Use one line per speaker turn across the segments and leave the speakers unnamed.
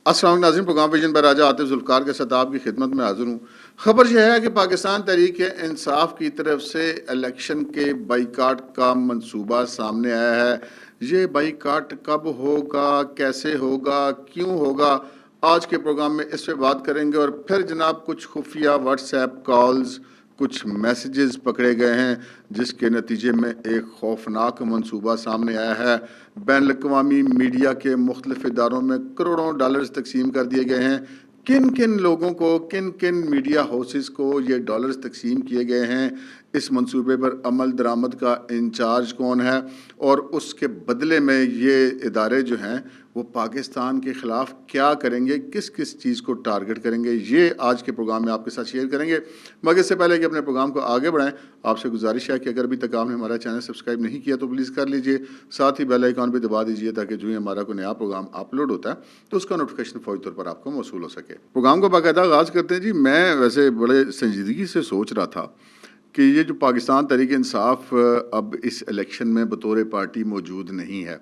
السلام علیکم ناظرین، پروگرام ویژن پر راجہ عاطف ذوالفقار کے ساتھ آپ کی خدمت میں حاضر ہوں۔ خبر یہ ہے کہ پاکستان تحریک انصاف کی طرف سے الیکشن کے بائیکاٹ کا منصوبہ سامنے آیا ہے۔ یہ بائیکاٹ کب ہوگا، کیسے ہوگا، کیوں ہوگا، آج کے پروگرام میں اس پہ بات کریں گے۔ اور پھر جناب کچھ خفیہ واٹس ایپ کالز، کچھ میسیجز پکڑے گئے ہیں جس کے نتیجے میں ایک خوفناک منصوبہ سامنے آیا ہے۔ بین الاقوامی میڈیا کے مختلف اداروں میں کروڑوں ڈالرز تقسیم کر دیے گئے ہیں۔ کن کن لوگوں کو، کن کن میڈیا ہاؤسز کو یہ ڈالرز تقسیم کیے گئے ہیں، اس منصوبے پر عمل درآمد کا انچارج کون ہے، اور اس کے بدلے میں یہ ادارے جو ہیں وہ پاکستان کے خلاف کیا کریں گے، کس کس چیز کو ٹارگٹ کریں گے، یہ آج کے پروگرام میں آپ کے ساتھ شیئر کریں گے۔ مگر اس سے پہلے کہ اپنے پروگرام کو آگے بڑھائیں، آپ سے گزارش ہے کہ اگر ابھی تک آپ نے ہمارا چینل سبسکرائب نہیں کیا تو پلیز کر لیجئے، ساتھ ہی بیل آئیکن بھی دبا دیجئے تاکہ جو ہی ہمارا کوئی نیا پروگرام اپلوڈ ہوتا ہے تو اس کا نوٹیفیکیشن فوری طور پر آپ کو موصول ہو سکے۔ پروگرام کو باقاعدہ آغاز کرتے ہیں جی۔ میں ویسے بڑے سنجیدگی سے سوچ رہا تھا کہ یہ جو پاکستان تحریک انصاف اب اس الیکشن میں بطور پارٹی موجود نہیں ہے،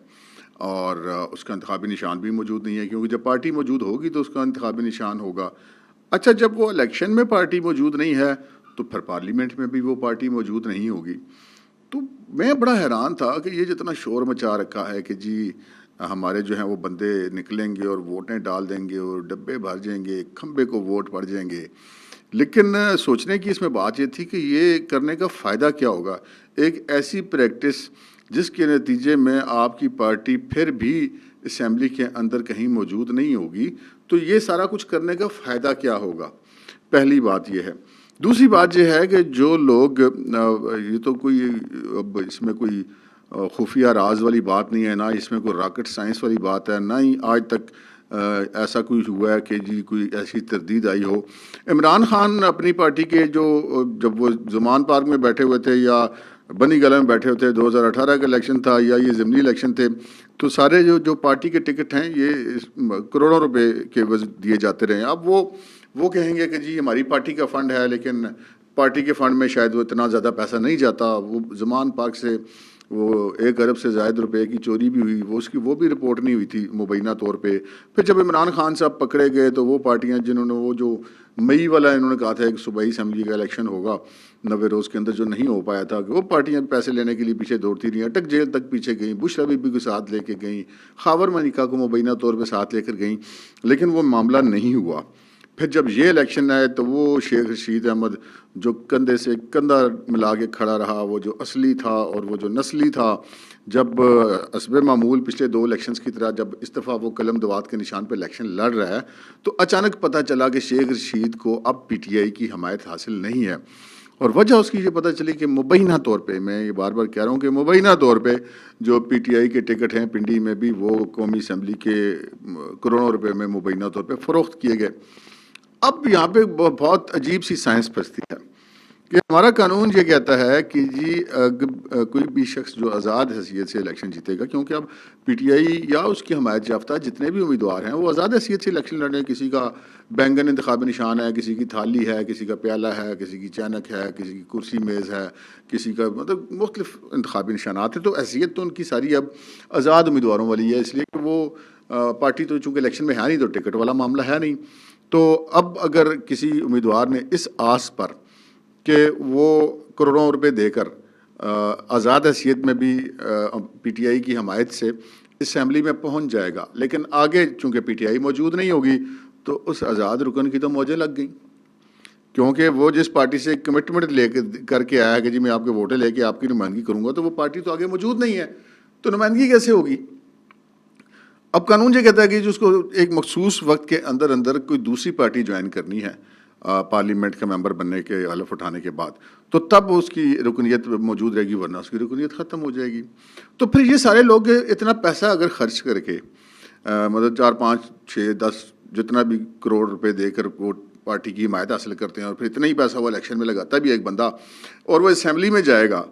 اور اس کا انتخابی نشان بھی موجود نہیں ہے، کیونکہ جب پارٹی موجود ہوگی تو اس کا انتخابی نشان ہوگا۔ اچھا، جب وہ الیکشن میں پارٹی موجود نہیں ہے تو پھر پارلیمنٹ میں بھی وہ پارٹی موجود نہیں ہوگی۔ تو میں بڑا حیران تھا کہ یہ جتنا شور مچا رکھا ہے کہ جی ہمارے جو ہیں وہ بندے نکلیں گے اور ووٹیں ڈال دیں گے اور ڈبے بھر جائیں گے، کھمبے کو ووٹ پڑ جائیں گے، لیکن سوچنے کی اس میں بات یہ تھی کہ یہ کرنے کا فائدہ کیا ہوگا۔ ایک ایسی پریکٹس جس کے نتیجے میں آپ کی پارٹی پھر بھی اسمبلی کے اندر کہیں موجود نہیں ہوگی، تو یہ سارا کچھ کرنے کا فائدہ کیا ہوگا، پہلی بات یہ ہے۔ دوسری بات یہ ہے کہ جو لوگ، یہ تو کوئی اب اس میں کوئی خفیہ راز والی بات نہیں ہے، نہ اس میں کوئی راکٹ سائنس والی بات ہے، نہ ہی آج تک ایسا کچھ ہوا ہے کہ جی کوئی ایسی تردید آئی ہو۔ عمران خان اپنی پارٹی کے جب وہ زمان پارک میں بیٹھے ہوئے تھے یا بنی گلہ میں بیٹھے ہوئے تھے، 2018 کا الیکشن تھا یا یہ ضمنی الیکشن تھے، تو سارے جو پارٹی کے ٹکٹ ہیں یہ کروڑوں روپے کے دیے جاتے رہے ہیں۔ اب وہ کہیں گے کہ جی ہماری پارٹی کا فنڈ ہے، لیکن پارٹی کے فنڈ میں شاید وہ اتنا زیادہ پیسہ نہیں جاتا۔ وہ زمان پارک سے وہ 1 ارب سے زائد روپے کی چوری بھی ہوئی، وہ بھی رپورٹ نہیں ہوئی تھی مبینہ طور پہ۔ پھر جب عمران خان صاحب پکڑے گئے تو وہ پارٹیاں جنہوں نے وہ جو مئی والا انہوں نے کہا تھا کہ صوبائی اسمبلی کا الیکشن ہوگا 90 روز کے اندر، جو نہیں ہو پایا تھا، کہ وہ پارٹیاں پیسے لینے کے لیے پیچھے دوڑتی رہیں، اٹک جیل تک پیچھے گئیں، بشرا بی بی کو ساتھ لے کے گئیں، خاور ملکہ کو مبینہ طور پہ ساتھ لے کر گئیں، لیکن وہ معاملہ نہیں ہوا۔ پھر جب یہ الیکشن آئے تو وہ شیخ رشید احمد جو کندھے سے کندھا ملا کے کھڑا رہا، وہ جو اصلی تھا اور وہ جو نسلی تھا، جب حسب معمول پچھلے 2 الیکشنز کی طرح جب اس دفعہ وہ قلم دوات کے نشان پہ الیکشن لڑ رہا ہے، تو اچانک پتہ چلا کہ شیخ رشید کو اب پی ٹی آئی کی حمایت حاصل نہیں ہے۔ اور وجہ اس کی یہ پتہ چلی کہ مبینہ طور پہ، میں یہ بار بار کہہ رہا ہوں کہ مبینہ طور پہ جو پی ٹی آئی کے ٹکٹ ہیں پنڈی میں بھی وہ قومی اسمبلی کے کروڑوں روپے میں مبینہ طور پہ فروخت کیے گئے۔ اب یہاں پہ بہت عجیب سی سائنس پھنستی ہے کہ ہمارا قانون یہ کہتا ہے کہ جی کوئی بھی شخص جو آزاد حیثیت سے الیکشن جیتے گا، کیونکہ اب پی ٹی آئی یا اس کی حمایت یافتہ جتنے بھی امیدوار ہیں وہ آزاد حیثیت سے الیکشن لڑنے، کسی کا بینگن انتخابی نشان ہے، کسی کی تھالی ہے، کسی کا پیالہ ہے، کسی کی چینک ہے، کسی کی کرسی میز ہے، کسی کا مطلب مختلف انتخابی نشانات ہیں، تو حیثیت تو ان کی ساری اب آزاد امیدواروں والی ہے، اس لیے کہ وہ پارٹی تو چونکہ الیکشن میں ہے نہیں تو ٹکٹ والا معاملہ ہے نہیں۔ تو اب اگر کسی امیدوار نے اس آس پر کہ وہ کروڑوں روپے دے کر آزاد حیثیت میں بھی پی ٹی آئی کی حمایت سے اسمبلی میں پہنچ جائے گا، لیکن آگے چونکہ پی ٹی آئی موجود نہیں ہوگی تو اس آزاد رکن کی تو موجیں لگ گئیں، کیونکہ وہ جس پارٹی سے کمٹمنٹ لے کر کے آیا ہے کہ جی میں آپ کے ووٹیں لے کے آپ کی نمائندگی کروں گا، تو وہ پارٹی تو آگے موجود نہیں ہے، تو نمائندگی کیسے ہوگی؟ اب قانون یہ کہتا ہے کہ جس کو ایک مخصوص وقت کے اندر کوئی دوسری پارٹی جوائن کرنی ہے پارلیمنٹ کا ممبر بننے کے حلف اٹھانے کے بعد، تو تب اس کی رکنیت موجود رہے گی، ورنہ اس کی رکنیت ختم ہو جائے گی۔ تو پھر یہ سارے لوگ اتنا پیسہ اگر خرچ کر کے مطلب 4 5 6 10 جتنا بھی کروڑ روپے دے کر وہ پارٹی کی حمایت حاصل کرتے ہیں، اور پھر اتنا ہی پیسہ وہ الیکشن میں لگاتا بھی ایک بندہ، اور وہ اسمبلی میں جائے گا،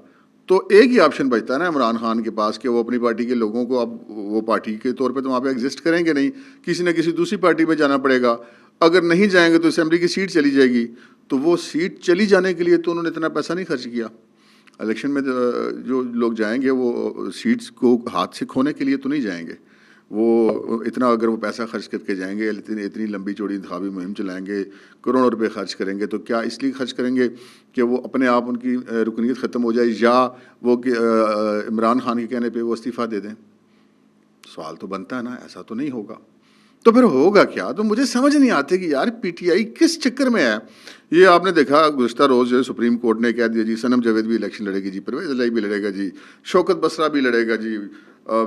تو ایک ہی آپشن بچتا ہے نا عمران خان کے پاس کہ وہ اپنی پارٹی کے لوگوں کو، اب وہ پارٹی کے طور پہ تو وہاں پہ ایگزسٹ کریں گے نہیں، کسی نہ کسی دوسری پارٹی میں جانا پڑے گا۔ اگر نہیں جائیں گے تو اسمبلی کی سیٹ چلی جائے گی، تو وہ سیٹ چلی جانے کے لیے تو انہوں نے اتنا پیسہ نہیں خرچ کیا۔ الیکشن میں جو لوگ جائیں گے وہ سیٹس کو ہاتھ سے کھونے کے لیے تو نہیں جائیں گے، وہ اتنا اگر وہ پیسہ خرچ کر کے جائیں گے، اتنی لمبی چوڑی انتخابی مہم چلائیں گے، کروڑوں روپے خرچ کریں گے، تو کیا اس لیے خرچ کریں گے کہ وہ اپنے آپ ان کی رکنیت ختم ہو جائے، یا وہ عمران خان کے کہنے پہ وہ استعفیٰ دے دیں؟ سوال تو بنتا ہے نا، ایسا تو نہیں ہوگا۔ تو پھر ہوگا کیا؟ تو مجھے سمجھ نہیں آتے کہ یار پی ٹی آئی کس چکر میں ہے۔ یہ آپ نے دیکھا گزشتہ روز جو سپریم کورٹ نے کہہ دیا جی صنم جاوید بھی الیکشن لڑے گی، جی پرویز الہی بھی لڑے گا، جی شوکت بسرا بھی لڑے گا، جی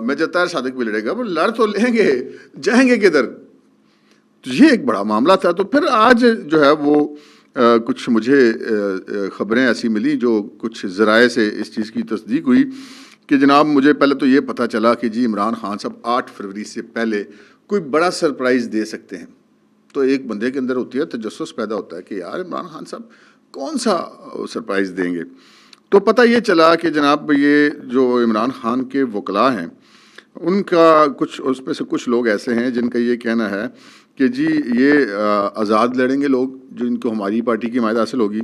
میجر طاہر صادق بھی لڑے گا۔ وہ لڑ تو لیں گے، جائیں گے کدھر؟ تو یہ ایک بڑا معاملہ تھا۔ تو پھر آج جو ہے وہ کچھ مجھے خبریں ایسی ملی جو کچھ ذرائع سے اس چیز کی تصدیق ہوئی کہ جناب مجھے پہلے تو یہ پتہ چلا کہ جی عمران خان صاحب 8 فروری سے پہلے کوئی بڑا سرپرائز دے سکتے ہیں۔ تو ایک بندے کے اندر ہوتی ہے تجسس پیدا ہوتا ہے کہ یار عمران خان صاحب کون سا سرپرائز دیں گے۔ تو پتہ یہ چلا کہ جناب یہ جو عمران خان کے وکلاء ہیں ان کا کچھ اس میں سے کچھ لوگ ایسے ہیں جن کا یہ کہنا ہے کہ جی یہ آزاد لڑیں گے لوگ جن کو ہماری پارٹی کی حمایت حاصل ہوگی،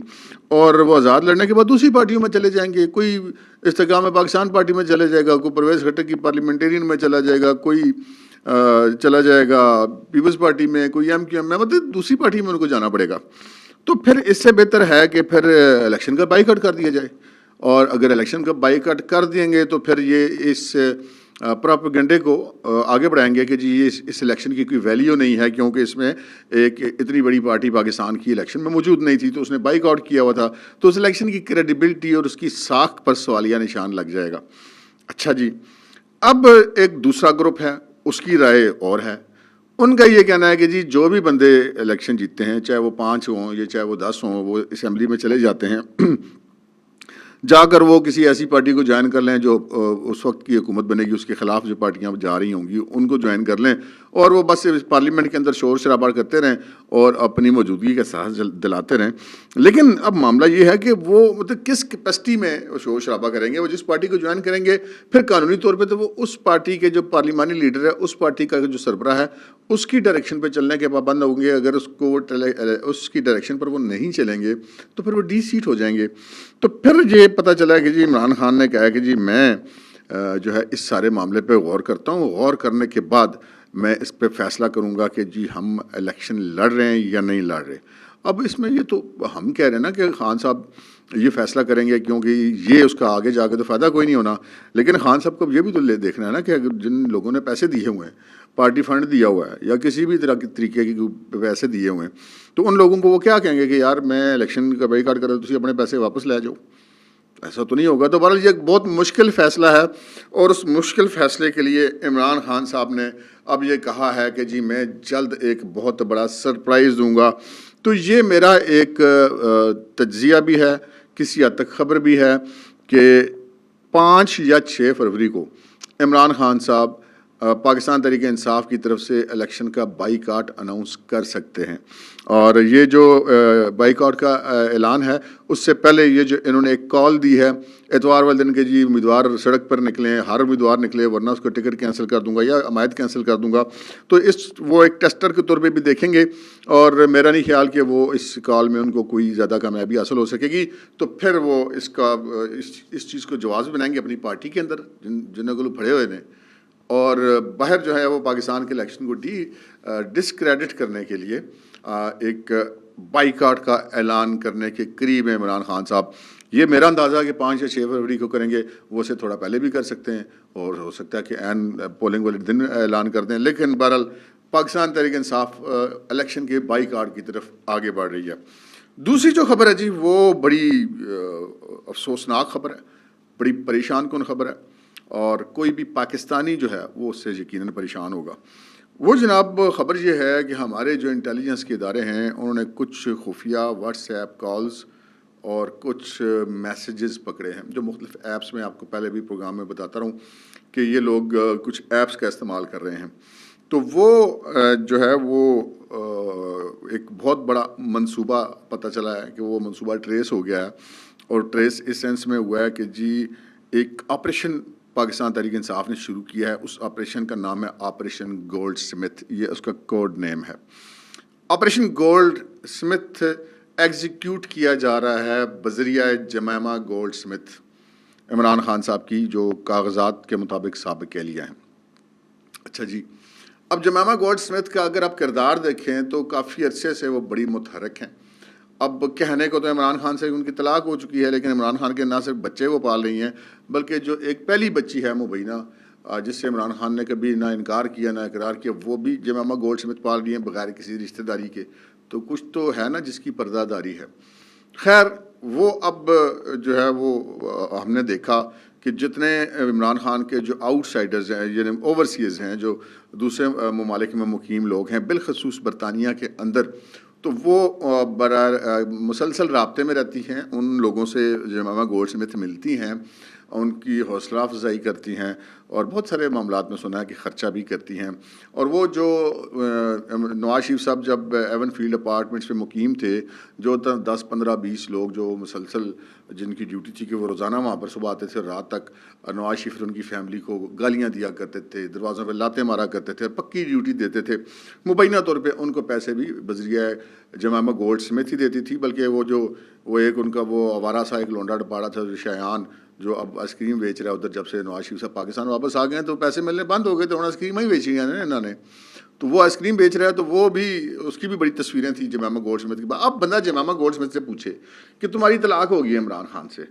اور وہ آزاد لڑنے کے بعد دوسری پارٹیوں میں چلے جائیں گے۔ کوئی استحکام پاکستان پارٹی میں چلے جائے گا، کوئی پرویز خٹک کی پارلیمنٹیرین میں چلا جائے گا، کوئی چلا جائے گا پیپلز پارٹی میں، کوئی ایم کیو ایم میں، مطلب دوسری پارٹی میں ان کو جانا پڑے گا۔ تو پھر اس سے بہتر ہے کہ پھر الیکشن کا بائیکاٹ کر دیا جائے، اور اگر الیکشن کا بائیکاٹ کر دیں گے تو پھر یہ اس پروپیگنڈے کو آگے بڑھائیں گے کہ جی اس الیکشن کی کوئی ویلیو نہیں ہے، کیونکہ اس میں ایک اتنی بڑی پارٹی پاکستان کی الیکشن میں موجود نہیں تھی، تو اس نے بائیک آؤٹ کیا ہوا تھا، تو اس الیکشن کی کریڈیبلٹی اور اس کی ساکھ پر سوالیہ نشان لگ جائے گا۔ اچھا جی، اب ایک دوسرا گروپ ہے، اس کی رائے اور ہے۔ ان کا یہ کہنا ہے کہ جی جو بھی بندے الیکشن جیتتے ہیں، چاہے وہ 5 ہوں یا چاہے وہ 10 ہوں، وہ اسمبلی میں چلے جاتے ہیں، جا کر وہ کسی ایسی پارٹی کو جوائن کر لیں جو اس وقت کی حکومت بنے گی، اس کے خلاف جو پارٹیاں جا رہی ہوں گی ان کو جوائن کر لیں، اور وہ بس پارلیمنٹ کے اندر شور شرابہ کرتے رہیں اور اپنی موجودگی کا احساس دلاتے رہیں۔ لیکن اب معاملہ یہ ہے کہ وہ مطلب کس کیپیسٹی میں شور شرابہ کریں گے؟ وہ جس پارٹی کو جوائن کریں گے پھر قانونی طور پہ تو وہ اس پارٹی کے جو پارلیمانی لیڈر ہے، اس پارٹی کا جو سربراہ ہے، اس کی ڈائریکشن پہ چلنے کے پابند ہوں گے۔ اگر اس کی ڈائریکشن پر وہ نہیں چلیں گے تو پھر وہ ڈی سیٹ ہو جائیں گے۔ تو پھر یہ پتہ چلا کہ جی عمران خان نے کہا کہ جی میں جو ہے اس سارے معاملے پہ غور کرتا ہوں، غور کرنے کے بعد میں اس پہ فیصلہ کروں گا کہ جی ہم الیکشن لڑ رہے ہیں یا نہیں لڑ رہے۔ اب اس میں یہ تو ہم کہہ رہے ہیں نا کہ خان صاحب یہ فیصلہ کریں گے، کیونکہ یہ اس کا آگے جا کے تو فائدہ کوئی نہیں ہونا، لیکن خان صاحب کو یہ بھی تو دیکھنا ہے نا کہ اگر جن لوگوں نے پیسے دیے ہوئے ہیں، پارٹی فنڈ دیا ہوا ہے یا کسی بھی طرح کے طریقے کے پیسے دیے ہوئے ہیں، تو ان لوگوں کو وہ کیا کہیں گے کہ یار میں الیکشن کا بائیکاٹ کر رہا ہوں، تسی اپنے پیسے واپس لے جاؤ؟ ایسا تو نہیں ہوگا۔ تو بہرحال یہ ایک بہت مشکل فیصلہ ہے، اور اس مشکل فیصلے کے لیے عمران خان صاحب نے اب یہ کہا ہے کہ جی میں جلد ایک بہت بڑا سرپرائز دوں گا۔ تو یہ میرا ایک تجزیہ بھی ہے، کسی حد تک خبر بھی ہے کہ 5 یا 6 فروری کو عمران خان صاحب پاکستان تحریک انصاف کی طرف سے الیکشن کا بائیکاٹ اناؤنس کر سکتے ہیں۔ اور یہ جو بائیکاٹ کا اعلان ہے، اس سے پہلے یہ جو انہوں نے ایک کال دی ہے اتوار والے دن کے جی امیدوار سڑک پر نکلیں، ہر امیدوار نکلے ورنہ اس کو ٹکٹ کینسل کر دوں گا یا حمایت کینسل کر دوں گا، تو وہ ایک ٹیسٹر کے طور پہ بھی دیکھیں گے، اور میرا نہیں خیال کہ وہ اس کال میں ان کو کوئی زیادہ کامیابی حاصل ہو سکے گی۔ تو پھر وہ اس چیز کو جواز بنائیں گے اپنی پارٹی کے اندر جنہیں کو پھڑے ہوئے ہیں، اور باہر جو ہے وہ پاکستان کے الیکشن کو ڈسکریڈٹ کرنے کے لیے ایک بائیکاٹ کا اعلان کرنے کے قریب ہیں عمران خان صاحب۔ یہ میرا اندازہ کہ 5 یا 6 فروری کو کریں گے، وہ سے تھوڑا پہلے بھی کر سکتے ہیں، اور ہو سکتا ہے کہ عین پولنگ والے دن اعلان کر دیں، لیکن بہرحال پاکستان تحریک انصاف الیکشن کے بائیکاٹ کی طرف آگے بڑھ رہی ہے۔ دوسری جو خبر ہے جی وہ بڑی افسوسناک خبر ہے، بڑی پریشان کن خبر ہے، اور کوئی بھی پاکستانی جو ہے وہ اس سے یقیناً پریشان ہوگا۔ وہ جناب خبر یہ ہے کہ ہمارے جو انٹیلیجنس کے ادارے ہیں انہوں نے کچھ خفیہ واٹس ایپ کالز اور کچھ میسیجز پکڑے ہیں، جو مختلف ایپس میں آپ کو پہلے بھی پروگرام میں بتاتا رہا ہوں کہ یہ لوگ کچھ ایپس کا استعمال کر رہے ہیں۔ تو وہ جو ہے وہ ایک بہت بڑا منصوبہ پتہ چلا ہے کہ وہ منصوبہ ٹریس ہو گیا ہے، اور ٹریس اس سینس میں ہوا ہے کہ جی ایک آپریشن پاکستان تحریک انصاف نے شروع کیا ہے۔ اس آپریشن کا نام ہے آپریشن گولڈ سمتھ، یہ اس کا کوڈ نیم ہے۔ آپریشن گولڈ سمتھ ایگزیکیوٹ کیا جا رہا ہے بذریعہ جمیمہ گولڈ سمتھ، عمران خان صاحب کی جو کاغذات کے مطابق سابق اہلیہ ہیں۔ اچھا جی، اب جمیمہ گولڈ سمتھ کا اگر آپ کردار دیکھیں تو کافی عرصے سے وہ بڑی متحرک ہیں. اب کہنے کو تو عمران خان سے ان کی طلاق ہو چکی ہے، لیکن عمران خان کے نہ صرف بچے وہ پال رہی ہیں بلکہ جو ایک پہلی بچی ہے مبینہ، جس سے عمران خان نے کبھی نہ انکار کیا نہ اقرار کیا، وہ بھی جمیمہ گولڈ سمتھ پال رہی ہیں بغیر کسی رشتہ داری کے. تو کچھ تو ہے نا جس کی پردہ داری ہے. خیر، وہ اب جو ہے وہ ہم نے دیکھا کہ جتنے عمران خان کے جو آؤٹ سائڈرز ہیں، یعنی اوورسیز ہیں، جو دوسرے ممالک میں مقیم لوگ ہیں، بالخصوص برطانیہ کے اندر، تو وہ مسلسل رابطے میں رہتی ہیں، ان لوگوں سے جمیمہ گولڈ سمتھ ملتی ہیں، ان کی حوصلہ افزائی کرتی ہیں، اور بہت سارے معاملات میں سنا ہے کہ خرچہ بھی کرتی ہیں. اور وہ جو نواز شریف صاحب جب ایون فیلڈ اپارٹمنٹس پہ مقیم تھے، جو 10 15 20 لوگ جو مسلسل جن کی ڈیوٹی تھی کہ وہ روزانہ وہاں پر صبح آتے تھے رات تک، نواز شریف ان کی فیملی کو گالیاں دیا کرتے تھے، دروازوں پہ لاتیں مارا کرتے تھے، پکی ڈیوٹی دیتے تھے. مبینہ طور پہ ان کو پیسے بھی بذریعہ جمیمہ گولڈ سمتھ ہی دیتی تھی، بلکہ وہ ایک ان کا وہ آوارہ سا ایک لونڈا ڈپاڑا تھا شایان، جو اب آئس کریم بیچ رہا ہے ادھر. جب سے نواز شریف صاحب پاکستان واپس آ گئے ہیں تو پیسے ملنے بند ہو گئے، تو آئس کریم ہی بیچی ہیں انہوں نے. تو وہ آئس کریم بیچ رہا ہے، تو وہ بھی اس کی بھی بڑی تصویریں تھیں جمیمہ گولڈ سمتھ کی. اب بندہ جمیمہ گولڈ سمتھ سے پوچھے کہ تمہاری طلاق ہو گئی ہے عمران خان سے،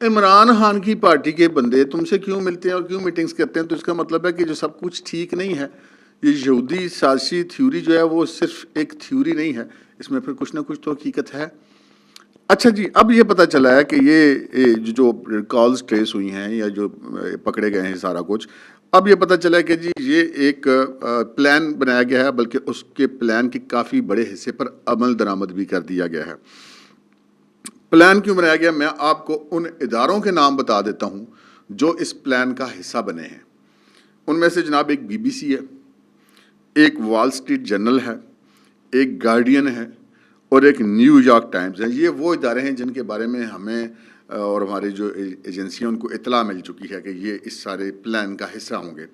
عمران خان کی پارٹی کے بندے تم سے کیوں ملتے ہیں اور کیوں میٹنگز کرتے ہیں؟ تو اس کا مطلب ہے کہ جو سب کچھ ٹھیک نہیں ہے. یہ یہودی سازشی تھیوری جو ہے وہ صرف ایک تھیوری نہیں ہے، اس میں پھر کچھ نہ کچھ تو حقیقت ہے. اچھا جی، اب یہ پتہ چلا ہے کہ یہ جو کالز ٹریس ہوئی ہیں یا جو پکڑے گئے ہیں سارا کچھ، اب یہ پتہ چلا ہے کہ جی یہ ایک پلان بنایا گیا ہے، بلکہ اس کے پلان کے کافی بڑے حصے پر عمل درآمد بھی کر دیا گیا ہے. پلان کیوں بنایا گیا؟ میں آپ کو ان اداروں کے نام بتا دیتا ہوں جو اس پلان کا حصہ بنے ہیں. ان میں سے جناب ایک BBC ہے، ایک وال اسٹریٹ جرنل ہے، ایک گارڈین ہے، اور ایک نیو یارک ٹائمز ہے. یہ وہ ادارے ہیں جن کے بارے میں ہمیں اور ہماری جو ایجنسیاں ان کو اطلاع مل چکی ہے کہ یہ اس سارے پلان کا حصہ ہوں گے.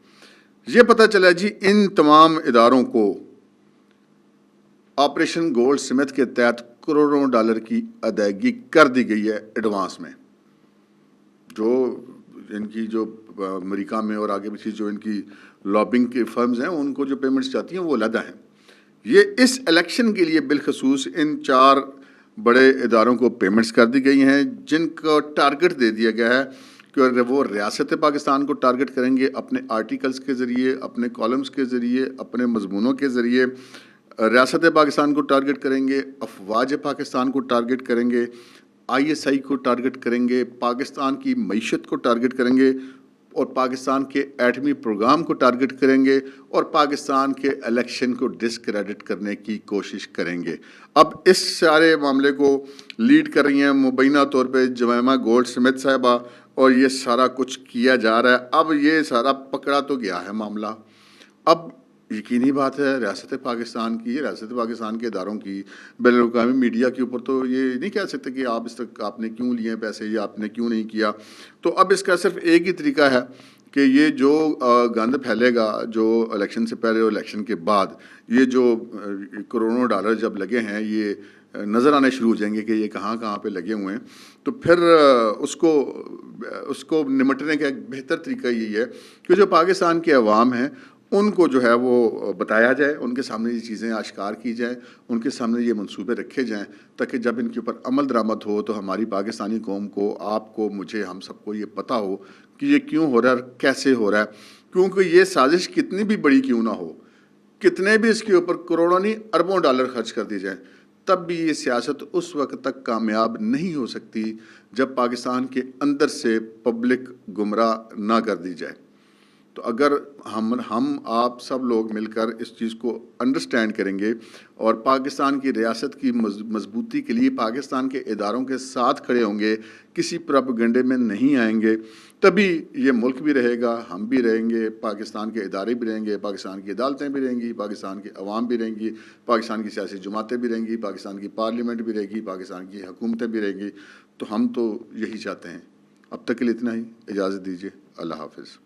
یہ پتہ چلا جی ان تمام اداروں کو آپریشن گولڈ سمتھ کے تحت کروڑوں ڈالر کی ادائیگی کر دی گئی ہے ایڈوانس میں. جو ان کی جو امریکہ میں اور آگے پیچھے جو ان کی لابنگ کے فرمز ہیں، ان کو جو پیمنٹس جاتی ہیں وہ علیحدہ ہیں. یہ اس الیکشن کے لیے بالخصوص ان 4 بڑے اداروں کو پیمنٹس کر دی گئی ہیں، جن کو ٹارگٹ دے دیا گیا ہے کہ وہ ریاست پاکستان کو ٹارگٹ کریں گے اپنے آرٹیکلز کے ذریعے، اپنے کالمز کے ذریعے، اپنے مضمونوں کے ذریعے. ریاست پاکستان کو ٹارگٹ کریں گے، افواج پاکستان کو ٹارگٹ کریں گے، ISI کو ٹارگٹ کریں گے، پاکستان کی معیشت کو ٹارگٹ کریں گے، اور پاکستان کے ایٹمی پروگرام کو ٹارگٹ کریں گے، اور پاکستان کے الیکشن کو ڈسکریڈٹ کرنے کی کوشش کریں گے. اب اس سارے معاملے کو لیڈ کر رہی ہیں مبینہ طور پہ جمیمہ گولڈ سمتھ صاحبہ، اور یہ سارا کچھ کیا جا رہا ہے. اب یہ سارا پکڑا تو گیا ہے معاملہ. اب یقینی بات ہے ریاست پاکستان کے اداروں کی بین الاقوامی میڈیا کے اوپر تو یہ نہیں کہہ سکتے کہ آپ اس تک آپ نے کیوں لیے پیسے یا آپ نے کیوں نہیں کیا. تو اب اس کا صرف ایک ہی طریقہ ہے کہ یہ جو گند پھیلے گا جو الیکشن سے پہلے اور الیکشن کے بعد، یہ جو کروڑوں ڈالر جب لگے ہیں یہ نظر آنے شروع ہو جائیں گے کہ یہ کہاں کہاں پہ لگے ہوئے ہیں. تو پھر اس کو نمٹنے کا ایک بہتر طریقہ یہی ہے کہ جو پاکستان کے عوام ہیں ان کو جو ہے وہ بتایا جائے، ان کے سامنے یہ چیزیں آشکار کی جائیں، ان کے سامنے یہ منصوبے رکھے جائیں، تاکہ جب ان کے اوپر عمل درآمد ہو تو ہماری پاکستانی قوم کو، آپ کو، مجھے، ہم سب کو یہ پتہ ہو کہ یہ کیوں ہو رہا ہے اور کیسے ہو رہا ہے. کیونکہ یہ سازش کتنی بھی بڑی کیوں نہ ہو، کتنے بھی اس کے اوپر کروڑوں نہیں اربوں ڈالر خرچ کر دی جائیں، تب بھی یہ سیاست اس وقت تک کامیاب نہیں ہو سکتی جب پاکستان کے اندر سے پبلک گمراہ نہ کر دی جائے. تو اگر ہم آپ سب لوگ مل کر اس چیز کو انڈرسٹینڈ کریں گے اور پاکستان کی ریاست کی مضبوطی کے لیے پاکستان کے اداروں کے ساتھ کھڑے ہوں گے، کسی پروپیگنڈے میں نہیں آئیں گے، تبھی یہ ملک بھی رہے گا، ہم بھی رہیں گے، پاکستان کے ادارے بھی رہیں گے، پاکستان کی عدالتیں بھی رہیں گی، پاکستان کے عوام بھی رہیں گی، پاکستان کی سیاسی جماعتیں بھی رہیں گی، پاکستان کی پارلیمنٹ بھی رہے گی، پاکستان کی حکومتیں بھی رہیں گی. تو ہم تو یہی چاہتے ہیں. اب تک کے لیے اتنا ہی. اجازت دیجیے. اللہ حافظ.